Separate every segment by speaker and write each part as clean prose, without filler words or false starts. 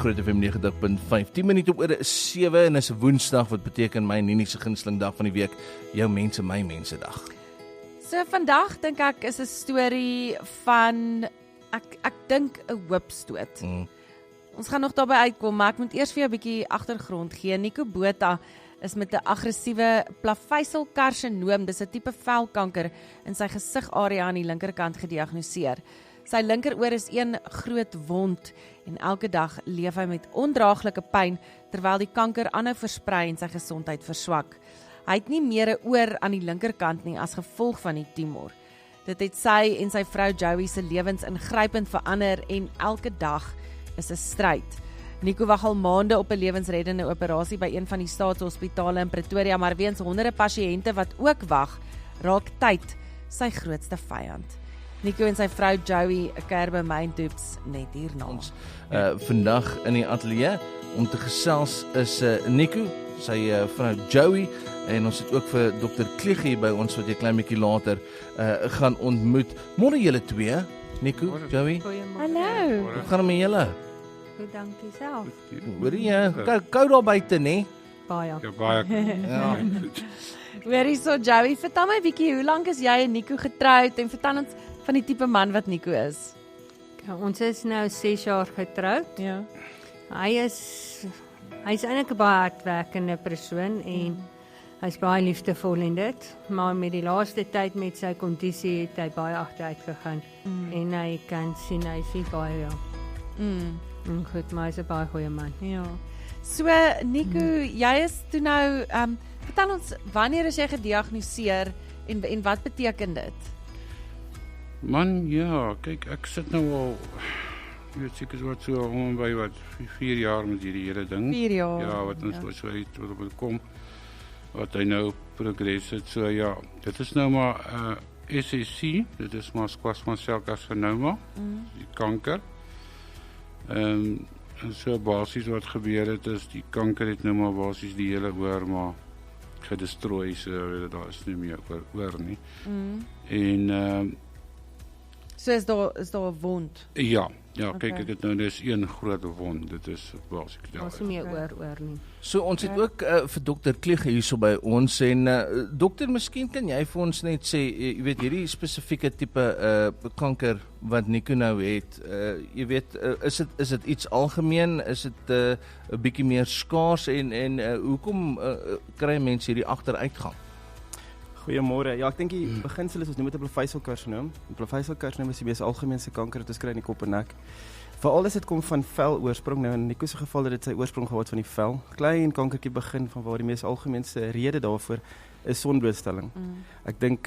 Speaker 1: Groot FM 90.5. 10 minute oor 7 en is 'n Woensdag, wat beteken my Nini se gunsteling dag van die week, jou mense, my mense dag.
Speaker 2: So vandag dink ek is 'n storie van ek dink 'n hoopstoot. Ons gaan nog daarby uitkom, maar ek moet eers vir jou 'n bietjie agtergrond gee. Nico Botha is met 'n aggressiewe plaveisel-karsinoom, dis 'n tipe velkanker in sy gesigarea aan die linkerkant gediagnoseer. Sy linkeroor is een groot wond en elke dag leef hy met ondraaglike pyn terwyl die kanker aanhou versprei en sy gesondheid verswak. Hy het nie meer 'n oor aan die linkerkant nie as gevolg van die tumor. Dit het sy en sy vrou Joey se lewens ingrypend verander en elke dag is 'n stryd. Nico wag al maande op 'n lewensreddende operasie by een van die staatshospitale in Pretoria, maar weens honderde pasiënte wat ook wag, raak tyd sy grootste vyand. Nico en sy vrou Joey kuier by my Doops net hierna.
Speaker 1: Ons vandag in die ateljee om te gesels is Nico, sy vrou Joey, en ons het ook vir Dr. Kliggie by ons wat jy klein bietjie later gaan ontmoet. Môre julle twee, Nico, Joey.
Speaker 2: Hallo.
Speaker 1: Hoe gaan dit met julle?
Speaker 3: Goed, dankie self.
Speaker 1: Hoor jy, kou daar buite, né?
Speaker 3: Baie.
Speaker 4: Ja, baie.
Speaker 1: Ja.
Speaker 2: Hoorie so Joey, vertel my bietjie, hoe lank is jy en Nico getroud en vertel ons van die tipe man wat Nico is?
Speaker 3: Ja, ons is nou 6 jaar getroud.
Speaker 2: Ja.
Speaker 3: Hy's eintlik 'n baie hardwerkende persoon en hy's baie liefdevol in dit, maar met die laaste tyd met sy kondisie het hy baie agteruit gegaan en hy kan sien hy sien baie ja. Goed, maar hy's 'n baie goeie man.
Speaker 2: Ja. So Nico, jy is toe nou vertel ons, wanneer is jy gediagnoseer en wat beteken dit?
Speaker 4: Man, ja, kyk, ek sit nou al, jy weet seker wat so om by wat 4 jaar met hierdie hele ding.
Speaker 2: 4 jaar.
Speaker 4: Ja, wat ons so iets wat op het kom, wat hy nou progress het. So ja, dit is nou maar SCC, dit is maar squamous cell carcinoma, die kanker. En so basies wat gebeur het is, die kanker het nou maar basies die hele oor maar gedestrooi, so daar is nie meer oor nie. En
Speaker 2: So is daar 'n wond.
Speaker 4: ja,
Speaker 2: Okay.
Speaker 4: kyk ek het nou, dis een groot wond, dit is basies
Speaker 3: Daar's nie meer oor nie.
Speaker 1: So ons het ook vir Dr. Kliggie hierso by ons en dokter, miskien kan jy vir ons net sê, jy weet hierdie spesifieke tipe kanker wat Nico nou het, jy weet, is dit iets algemeen, is dit 'n bietjie meer skaars en hoekom kry mense hierdie agteruitgang?
Speaker 5: Goeiemôre. Ja, ek dink die beginsel is ons noem dit 'n plaveisel-karsinoom. 'n Plaveisel-karsinoom is die mees algemeenste kanker wat ons kry in die kop en nek. Veral as dit kom van vel oorsprong. Nou in Nico se geval het dit sy oorsprong gehad van die vel. Klein kankertjie begin van waar die mees algemeenste rede daarvoor is sonblootstelling. Ek dink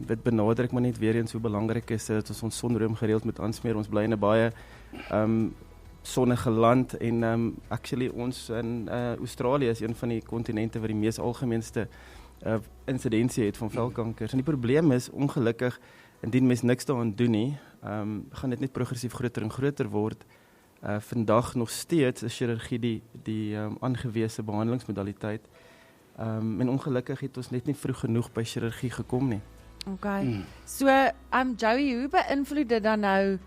Speaker 5: dit benadruk maar net weer eens hoe belangrik is dat ons sonroom gereeld moet aansmeer. Ons bly in 'n baie sonnige land en actually ons in Australië is een van die kontinente wat die mees algemeenste insidensie het van velkankers. En die probleem is, ongelukkig, indien mens niks daaraan doen nie, gaan dit net progressief groter en groter word. Vandag nog steeds is chirurgie die aangewese behandelingsmodaliteit. En ongelukkig het ons net nie vroeg genoeg by chirurgie gekom nie.
Speaker 2: Okay. So, Joey, hoe beïnvloed dit dan nou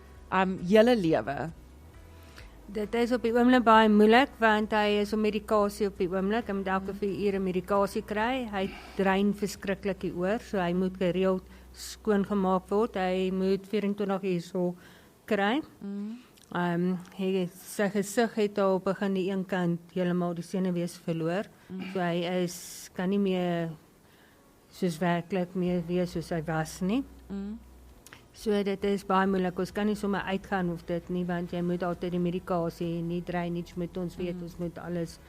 Speaker 2: julle lewe?
Speaker 3: Dit is op die oomblik baie moeilik want hy is op medikasie op die oomblik. Hy moet elke 4 ure medikasie kry. Hy drein verskriklik die oor, so hy moet gereeld skoongemaak word. Hy moet 24 uur so kry. Sy gesig het al begin die een kant heeltemal die senuwees verloor. So hy kan nie meer soos werklik meer wees soos hy was nie. So dit is baie moeilik, ons kan nie sommer uitgaan of dit nie, want jy moet altyd die medikasie, nie drainage met ons weet, ons moet alles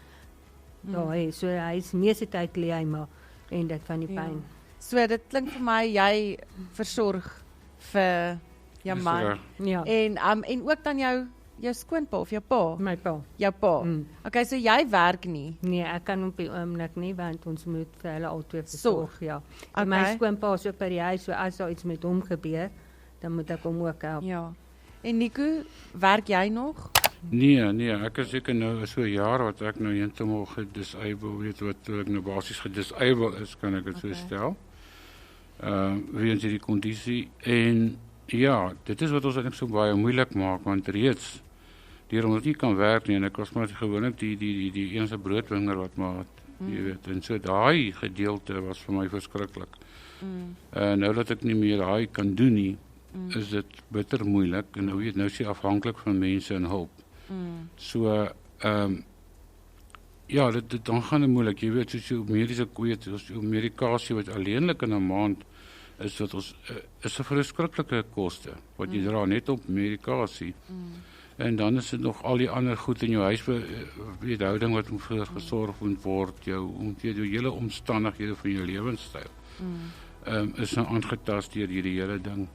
Speaker 3: daar hê. So hy is meeste tyd lê hy maar en dit van die pyn.
Speaker 2: So dit klink vir my, jy versorg vir jou man.
Speaker 3: Ja,
Speaker 2: En ook dan jou skoonpa of jou pa?
Speaker 3: my pa.
Speaker 2: Jou pa. Okay, so jy werk nie.
Speaker 3: Nee, ek kan op die oomblik nie, want ons moet vir hulle albei versorg, ja. En my
Speaker 2: Okay.
Speaker 3: skoonpa is ook by die huis, so as daar iets met hom gebeur, dan moet ek hom ook help.
Speaker 2: Ja. En Nico, werk jy nog?
Speaker 4: Nee, ek is seker nou so 'n jaar wat ek nou heeltemal gedisable, weet wat ek nou basies gedisable is, kan ek dit so stel. Weens hierdie kondisie en ja, dit is wat ons eintlik so baie moeilik maak, want reeds deur omdat ek nie kan werk nie en ek was maar gewoonlik die eense broodwinger wat maar jy weet, en so daai gedeelte was vir my verskriklik. Nou dat ek nie meer daai kan doen nie, is dit bitter moeilik en nou weet nou is jy afhanklik van mense en hulp. So ja, dan gaan dit moeilik. Jy weet soos jou mediese medikasie wat alleenlik in 'n maand is wat ons is 'n verskriklike koste wat jy dra net op medikasie. En dan is dit nog al die ander goed in jou huishouding wat moet gesorg moet word, jou hele omstandighede van jou lewenstyl. Is nou aangetast deur hierdie hele ding.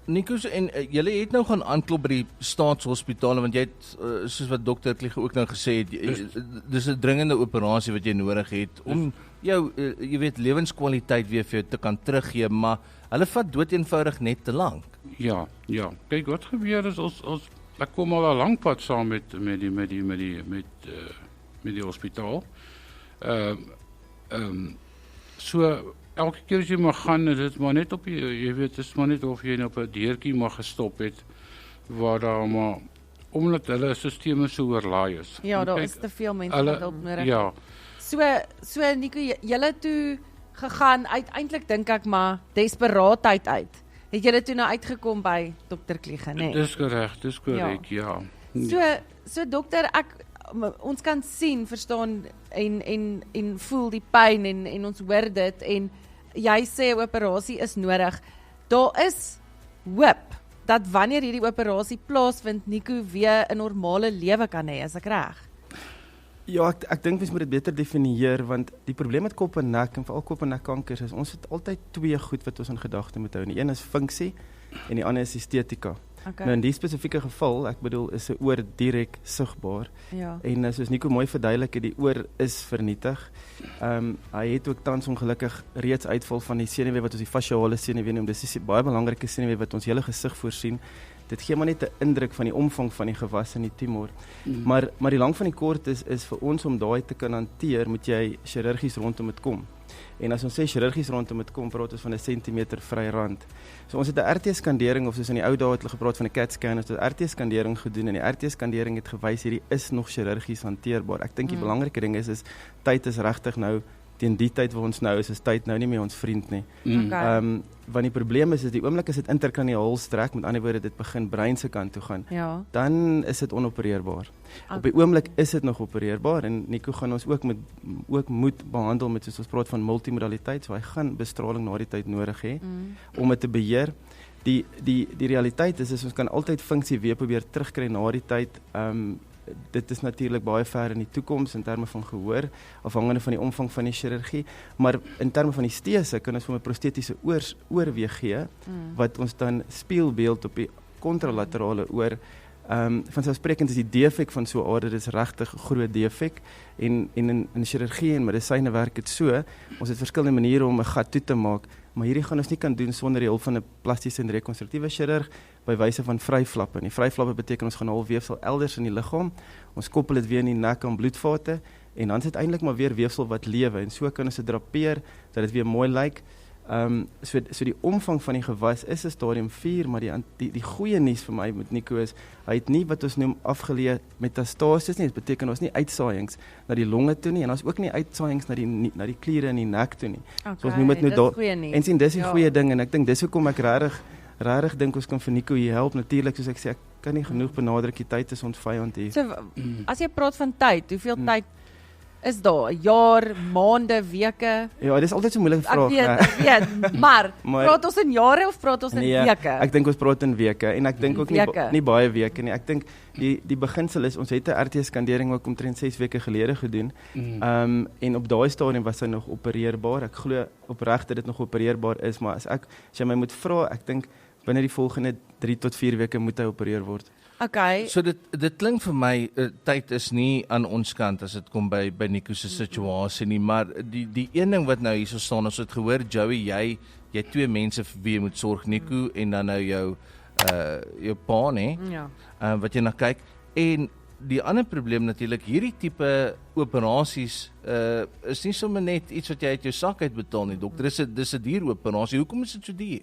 Speaker 1: Nico, en julle het nou gaan aanklop by die staatshospitale want jy het soos wat dokter Kliege ook nou gesê het, dis 'n dringende operasie wat jy nodig het om jou jy weet lewenskwaliteit weer vir jou te kan teruggee, maar hulle vat doeteenvoudig net te lank.
Speaker 4: Ja. Kyk wat gebeur is ons ek kom al 'n lang pad saam met die hospitaal. So elke keer as jy maar gaan, dit is maar net op jy weet, dit is maar net of jy op 'n deurtjie mag gestop het waar daar maar omdat hulle stelsels so oorlaai is.
Speaker 2: Ja, daar is te veel mense wat hulp nodig het.
Speaker 4: Ja.
Speaker 2: So Nico, julle toe gegaan uiteindelik dink ek maar desperaatheid uit. Het julle toe nou uitgekom by dokter Kliege, né?
Speaker 4: Dis korrek, ja.
Speaker 2: So dokter, ons kan sien, verstaan en voel die pyn en ons hoor dit en jy sê 'n operasie is nodig. Daar is hoop dat wanneer hierdie operasie plaasvind, Nico weer 'n normale lewe kan hê, is ek reg?
Speaker 5: Ja, ek dink mens moet dit beter definieer want die probleem met kop en nek en veral kop en nek kankers is ons het altyd twee goed wat ons in gedagte moet hou. Die een is funksie en die ander is estetika.
Speaker 2: Okay.
Speaker 5: Nou in die spesifieke geval, ek bedoel, is 'n oor direk sigbaar.
Speaker 2: Ja.
Speaker 5: En soos Nico mooi verduidelik het, die oor is vernietig. Hy het ook tans ongelukkig reeds uitval van die senuwee wat ons die fasciale senuwee noem. Dis 'n baie belangrike senuwee wat ons hele gesig voorsien. Dit gee maar net 'n indruk van die omvang van die gewas en die tumor. Maar die lang van die kort is vir ons om daai te kan hanteer, moet jy chirurgies rondom dit kom. En as ons sê chirurgies rondom dit kom, praat ons van 'n sentimeter vry rand. So ons het 'n RT-skandering of soos in die ou dae het hulle gepraat van 'n CAT scan, ons het 'n RT-skandering gedoen en die RT-skandering het gewys hierdie is nog chirurgies hanteerbaar. Ek dink die belangrike ding is tyd is regtig nou teen die tyd waar ons nou is tyd nou nie meer ons vriend nie. Want die probleem is die oomblik as dit interkraniaal strek, met ander woorde dit begin brein se kant toe gaan, dan is dit onopereerbaar. Op die oomblik is dit nog opereerbaar en Nico gaan ons ook moet behandel met soos ons praat van multimodaliteit, so hy gaan bestraling na die tyd nodig hê om dit te beheer. Die realiteit is ons kan altyd funksie weer probeer terugkry na die tyd. Dit is natuurlik baie ver in die toekoms in terme van gehoor, afhangende van die omvang van die chirurgie, maar in terme van die stese kan ons vir 'n prostetiese oorweeg gee, wat ons dan spieelbeeld op die kontralaterale oor. Vanselfsprekend is die defek van so 'n ader is regtig groot defek en in chirurgie en medisyne werk dit so, ons het verskillende maniere om 'n gat toe te maak, maar hierdie gaan ons nie kan doen sonder die hulp van 'n plastiese en rekonstruktiewe chirurg by wyse van vryflappe. En die vryflappe beteken ons gaan haal weefsel elders in die liggaam, ons koppel dit weer in die nek aan bloedvate en dan is dit eintlik maar weer weefsel wat lewe en so kan ons dit drapeer dat dit weer mooi lyk. So die omvang van die gewas is 'n stadium 4, maar die goeie nuus vir my met Nico is, hy het nie wat ons noem afgeleë metastases nie, dit beteken ons nie uitsaaiings na die longe toe nie, en ons ook nie uitsaaiings na die kliere in die nek toe nie.
Speaker 2: Okay,
Speaker 5: so ons noem dit
Speaker 2: nou
Speaker 5: en sien, dis die goeie ding, en ek dink dis hoekom ek regtig dink ons kan vir Nico hier help. Natuurlik, soos ek sê, ek kan nie genoeg benadruk, die tyd is ons vyand hier.
Speaker 2: So, as jy praat van tyd, hoeveel tyd is daar? Jaar, maande, weke?
Speaker 5: Ja, dit is altyd so 'n moeilike vraag.
Speaker 2: Ek weet, maar praat ons in jare of praat ons in weke?
Speaker 5: Ek dink ons praat in weke en ek dink ook nie baie weke nie. Ek dink die beginsel is ons het 'n RT-skandering ook omtrent 6 weke gelede gedoen. En op daai stadium was hy nog opereerbaar. Ek glo opreg dat dit nog opereerbaar is, maar as jy my moet vra, ek dink binne die volgende 3 tot 4 weke moet hy opereer word.
Speaker 2: Okay.
Speaker 1: So dit klink vir my tyd is nie aan ons kant as dit kom by Nico se situasie nie, maar die een ding wat nou hierso staan, ons het gehoor Joey, jy 2 mense vir wie jy moet sorg, Nico en dan nou jou pa, né? Ja. Wat jy na kyk en die ander probleem natuurlik, hierdie tipe operasies is nie sommer net iets wat jy uit jou sak uit betaal nie, dokter. Dis 'n duur operasie. Hoekom is dit so duur?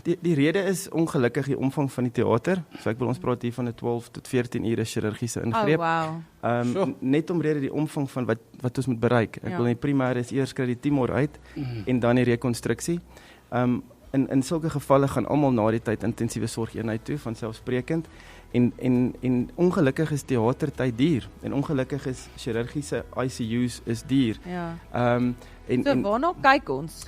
Speaker 5: Die rede is ongelukkig die omvang van die teater. So ek wil ons praat hier van 'n 12 tot 14 ure chirurgiese ingreep.
Speaker 2: Wow.
Speaker 5: Net omrede die omvang van wat ons moet bereik. Ek wil in die primêre is eers kry die tumor uit en dan die rekonstruksie. In sulke gevalle gaan almal na die tyd intensiewe sorgeenheid toe, vanselfsprekend. En ongelukkig is teatertyd duur en ongelukkig is chirurgiese ICU's is duur.
Speaker 2: Ja.
Speaker 5: So
Speaker 2: waarna kyk ons?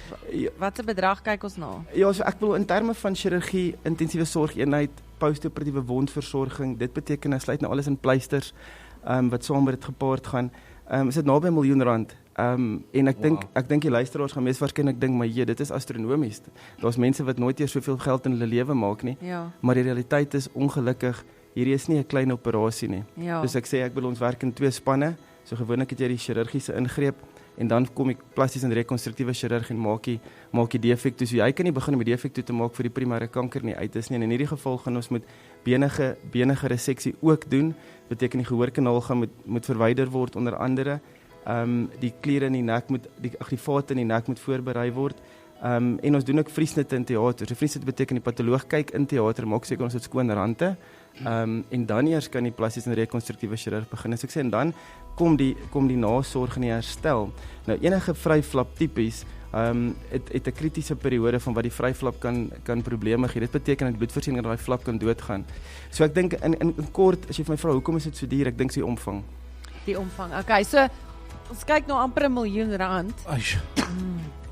Speaker 2: Watse bedrag kyk ons na?
Speaker 5: Ja, so ek bedoel in terme van chirurgie, intensiewe sorgeenheid, postoperatiewe wondversorging, dit beteken sluit nou alles in pleisters wat saam met dit gepaard gaan. Is dit naby R1 miljoen. En ek dink die luisteraars gaan mees waarskynlik dink, maar dit is astronomies. Daar's mense wat nooit eers soveel geld in hulle lewe maak nie.
Speaker 2: Ja.
Speaker 5: Maar die realiteit is ongelukkig, hierdie is nie 'n klein operasie nie.
Speaker 2: Ja.
Speaker 5: Dus ek sê ek wil ons werk in 2 spanne. So gewoonlik het jy die chirurgiese ingreep en dan kom die plastiese en rekonstruktiewe chirurg en maak die defek toe. So jy kan nie begin om die defek toe te maak vir die primêre kanker nie uit is nie. En in hierdie geval gaan ons met benige reseksie ook doen. Beteken die gehoorkanaal moet verwyder word onder andere. Die kliere in die nek die vate in die nek moet voorberei word. En ons doen ook vriesnitte in teater. So vriesnitte beteken die patoloog kyk in teater, maak seker ons het skoon rande. En dan eers kan die plastiese en rekonstruktiewe chirurg begin. So ek sê en dan kom die nasorg en die herstel. Nou enige vryflap tipies het 'n kritiese periode van wat die vryflap kan probleme gee. Dit beteken dat bloedvoorsiening in daai flap kan doodgaan. So ek dink in kort as jy vir my vra hoekom is dit so duur? Ek dink die omvang.
Speaker 2: Die omvang. Okay, so ons kyk nou amper R1 miljoen.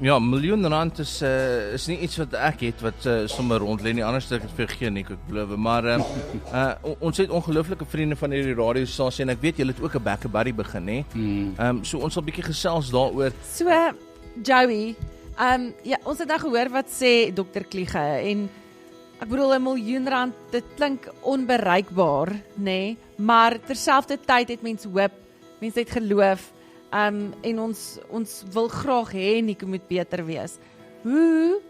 Speaker 1: Ja, R1 miljoen is nie iets wat ek het wat sommer rond lê nie. Anders ek het vir geen ek belowe, maar ons het ongelooflike vriende van hierdie radiostasie en ek weet julle het ook 'n Back and Buddy begin, hè. So ons sal 'n bietjie gesels daaroor.
Speaker 2: So Joey, ja, ons het nou gehoor wat sê Dr. Kliege en ek bedoel R1 miljoen, dit klink onbereikbaar, nê? Maar terselfdertyd het mense hoop, mense het geloof. En ons wil graag hê Nico moet beter wees. Hoe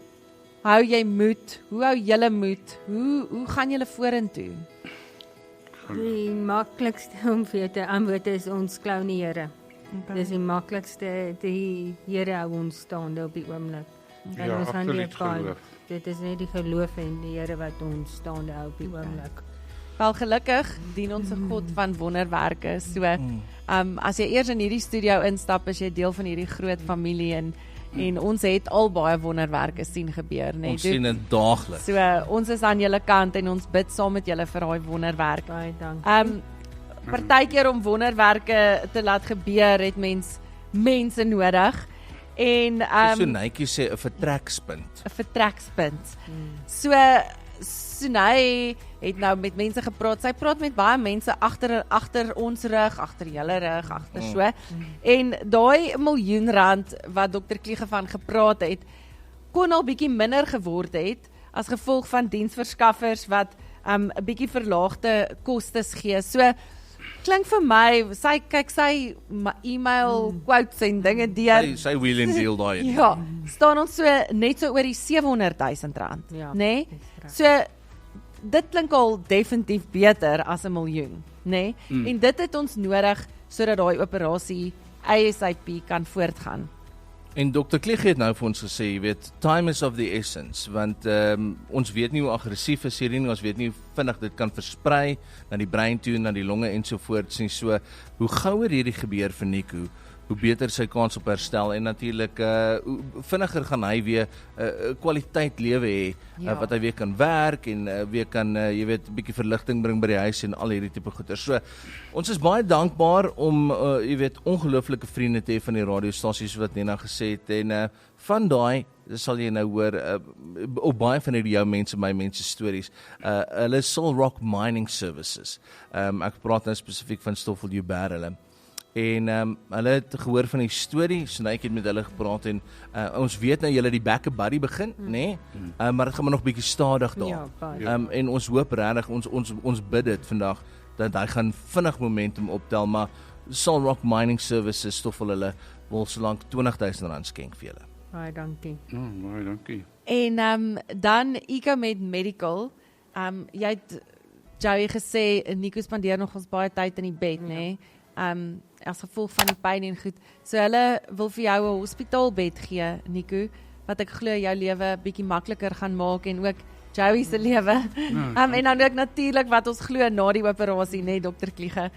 Speaker 2: hou jy moed? Hoe hou julle moed? Hoe gaan julle vorentoe?
Speaker 3: Die maklikste om vir te antwoord is ons glo in die Here.
Speaker 2: Okay.
Speaker 3: Dis die maklikste, die Here hou ons staande op die oomblik. En
Speaker 4: Ja,
Speaker 3: ons gaan
Speaker 4: absoluut
Speaker 3: nie val.
Speaker 4: geloof.
Speaker 3: Dit is net die geloof in die Here wat ons staande hou op die oomblik.
Speaker 2: Wel gelukkig dien ons 'n God van wonderwerke. So as jy eers in hierdie studio instap, is jy deel van hierdie groot familie en ons het al baie wonderwerke sien gebeur, né?
Speaker 1: Ons sien dit daagliks.
Speaker 2: So ons is aan julle kant en ons bid saam met julle vir daai wonderwerk.
Speaker 3: Baie dankie.
Speaker 2: Partykeer om wonderwerke te laat gebeur, het mense nodig. En
Speaker 1: So netjie sê 'n vertrekspunt.
Speaker 2: 'n vertrekspunt. So Sunay het nou met mense gepraat. Sy praat met baie mense agter ons rug, agter julle rug, agter so. En daai R1 miljoen wat Dr. Kliege van gepraat het, kon al bietjie minder geword het as gevolg van diensverskaffers wat 'n bietjie verlaagde kostes gee. So klink vir my, sy e-mail quotes en dinge deur.
Speaker 1: Sy wheel and deal daai.
Speaker 2: Ja, staan ons net so oor die R700,000,
Speaker 3: Ja,
Speaker 2: nê?
Speaker 3: dis reg.
Speaker 2: So dit klink al definitief beter as R1 miljoen, nê? En dit het ons nodig sodat daai operasie ASAP kan voortgaan.
Speaker 1: En Dr. Kliege het nou vir ons gesê, jy weet, time is of the essence, want ons weet nie hoe aggressief is hierdie nie, ons weet nie hoe vinnig dit kan versprei na die brein toe, na die longe en so voort. So hoe gouer hierdie gebeur vir Nico, hoe beter sy kans op herstel en natuurlik hoe vinniger gaan hy weer kwaliteit lewe hê, wat hy weer kan werk en weer kan jy weet 'n bietjie verligting bring by die huis en al hierdie tipe goeder. So ons is baie dankbaar om jy weet ongelooflike vriende te hê van die radiostasies wat Nena gesê het en van daai sal jy nou hoor op baie van hierdie jou mense, my mense stories. Hulle Soul Rock Mining Services. Ek praat nou spesifiek van Stoffel Joubert hulle. En hulle het gehoor van die storie, so ek het met hulle gepraat en ons weet nou julle die Back and Buddy begin, nê? Maar dit gaan maar nog bietjie stadig daar.
Speaker 3: Ja, baie.
Speaker 1: En ons hoop regtig ons bid dit vandag dat hy gaan vinnig momentum optel, maar Soul Rock Mining Services Stoffel hulle wil solank R20,000 skenk vir julle.
Speaker 3: Baie dankie.
Speaker 4: Baie dankie.
Speaker 2: En dan Ecomed Medical, jy het Joey gesê Nico spandeer nog ons baie tyd in die bed, nê? As gevolg van die pyn en goed. So hulle wil vir jou 'n hospitaalbed gee, Nico, wat ek glo jou lewe bietjie makliker gaan maak en ook Joey se lewe. En dan ook natuurlik wat ons glo na die operasie, né, Dr. Kliege.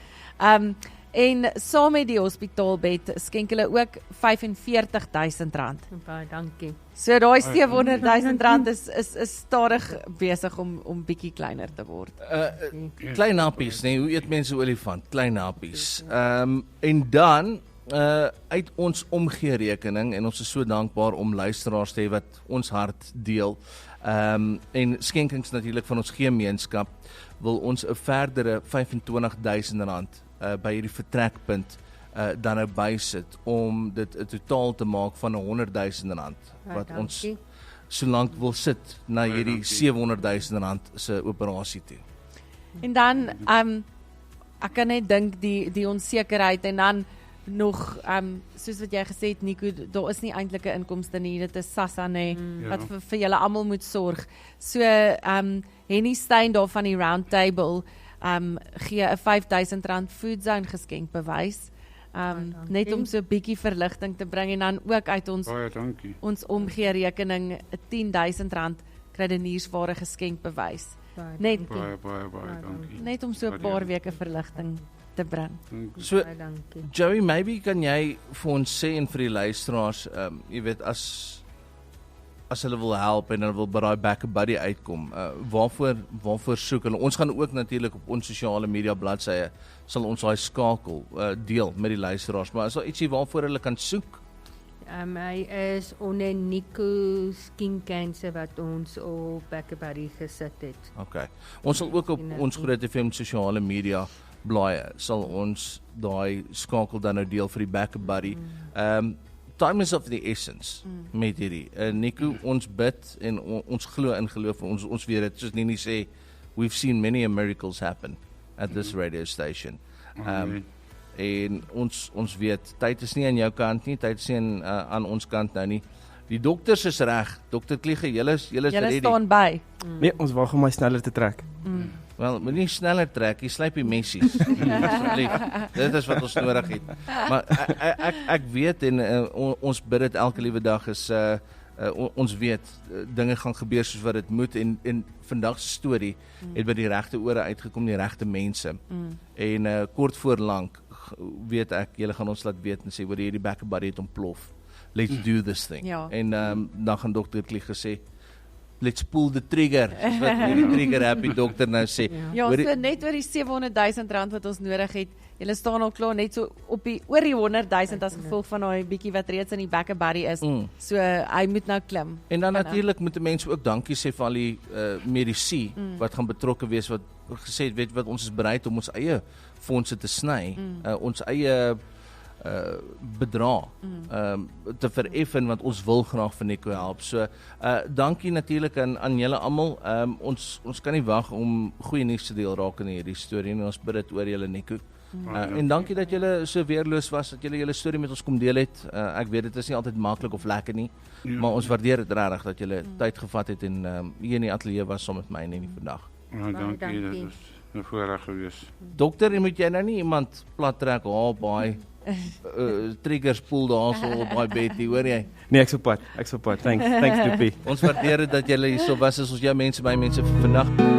Speaker 2: En saam met die hospitaalbed skenk hulle ook R45,000.
Speaker 3: Baie dankie.
Speaker 2: So daai R700,000 is stadig besig om bietjie kleiner te word.
Speaker 1: Klein nappies, nee, hoe eet mense olifant? Klein nappies. En dan uit ons omgeerekening, en ons is so dankbaar om luisteraars te hê wat ons hart deel, en skenkings natuurlik van ons gemeenskap, wil ons 'n verdere R25,000 by hierdie vertrekpunt dan nou bysit om dit 'n totaal te maak van R100,000 wat ons solank wil sit na hierdie R700,000 se operasie toe.
Speaker 2: En dan ek kan net dink die onsekerheid en dan nog soos wat jy gesê het Nico, daar is nie eintlik 'n inkomste nie, dit is SASSA nê wat vir julle almal moet sorg. So Henny Stein daar van die Round Table gee 'n R5,000 Food Zone geskenkbewys. Net om so 'n bietjie verligting te bring en dan ook uit ons omgeerekening 'n R10,000 krydeniersware geskenkbewys. Net om so 'n paar weke verligting te bring.
Speaker 1: So Joey, maybe kan jy vir ons sê en vir die luisteraars, jy weet as hulle wil help en hulle wil by daai Back a Buddy uitkom, waarvoor soek hulle? Ons gaan ook natuurlik op ons sosiale media bladsye sal ons daai skakel deel met die luisteraars, maar is daar ietsie waarvoor hulle kan soek?
Speaker 3: Hy is onder Nico Skin Cancer wat ons op Back a Buddy gesit het.
Speaker 1: Okay. Ons sal ook op ons Groot FM sosiale media blaaie sal ons daai skakel dan nou deel vir die Back a Buddy. Time is of the essence met hierdie. Nico, ons bid en ons glo in geloof, ons weet dit, soos Nini sê, we've seen many miracles happen at this radio station. En ons weet, tyd is nie aan jou kant nie, tyd is nie aan ons kant nou nie. Die dokters is reg. Dr. Kliege, julle is ready.
Speaker 2: Staan by.
Speaker 5: Nee, ons wag om my sneller te trek.
Speaker 1: Wel, moet nie sneller trek, jy slyp die messies. Asseblief. Dit is wat ons nodig het. Maar ek weet en ons bid dit elke liewe dag is ons weet dinge gaan gebeur soos wat dit moet en vandag se storie het by die regte ore uitgekom, die regte mense. En kort voor lank weet ek, julle gaan ons laat weet en sê, hierdie Back a Buddy het ontplof. Let's do this thing.
Speaker 2: Ja.
Speaker 1: En dan gaan Dr. Kliege sê, let's pull the trigger, soos wat die trigger happy dokter nou sê.
Speaker 2: Ja, so net oor die R700,000 wat ons nodig het, julle staan al klaar net so oor die R100,000 as gevolg van daai bietjie wat reeds in die Back a Buddy is. So hy moet nou klim.
Speaker 1: En dan natuurlik moet die mense ook dankie sê vir al die mediese wat gaan betrokke wees, wat gesê het, weet wat, ons is bereid om ons eie fondse te sny, ons eie bedrag te vereffen, want ons wil graag vir Nico help. So dankie natuurlik aan julle almal. Ons kan nie wag om goeie nuus te deel raak in hierdie storie en ons bid dit oor julle Nico. En dankie dat julle so weerloos was, dat julle julle storie met ons kom deel het. Ek weet dit is nie altyd maklik of lekker nie, maar ons waardeer dit regtig dat julle tyd gevat het en hier in die ateljee was saam met my en nie vandag.
Speaker 4: Dankie, dit is 'n voorreg gewees.
Speaker 1: Dokter, moet jy nou nie iemand plat trek, baie triggers pool daar so op baie bed, hoor jy?
Speaker 5: Nee, ek sop pad. Thanks Doopie.
Speaker 1: Ons waardeer dit dat julle hier so was, as ons jou mense vir vandag.